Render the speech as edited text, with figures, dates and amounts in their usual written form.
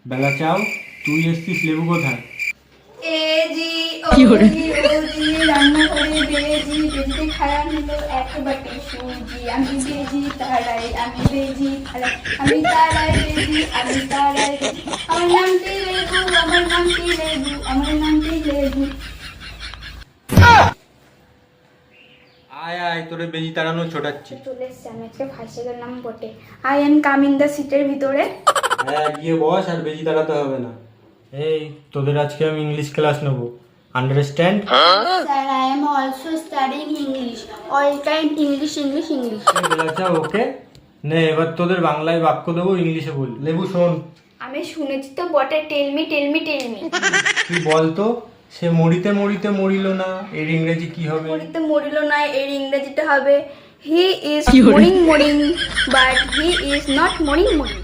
বেলা চাও, তুই এসছিস লেবু কোথায়? এজি ওজি ওজি রান্না করে বেজি বেজিতে খায়া নিল এক বাটি সুজি আমি বেজি তারাই আমি বেজি তারাই আমি তারাই বেজি আমি তারাই বেজি আমার নামটি লেবু আমার নামটি লেবু আমার নামটি লেবু। আয় আয়, তোরে বেজি তাড়ানো ছোটাচ্ছি। চলে এসছে, আমি আজকে ফার্স্ট গেলাম বটে। I am come in the সিটের ভিতরে। হ্যাঁ, গিয়ে বস, আর বেজি তাড়াতে হবে না। এই, তোদের আজকে আমি ইংলিশ ক্লাস নেবো, understand? Sir I am also studying English, all time English English English. বেলা চাও, ওকে নে, এবার তোদের বাংলায় বাক্য দেবো, ইংলিশে বল। লেবু শোন, আমি শুনেছি তো বটে, টেলমি টেলমি টেলমি। তুই বল তো, সে মরিতে মরিতে মরিল না, এর ইংরেজি কি হবে? মরিতে মরিল না, এর ইংরেজিটা হবে he is mooring mooring but he is not mooring mooring.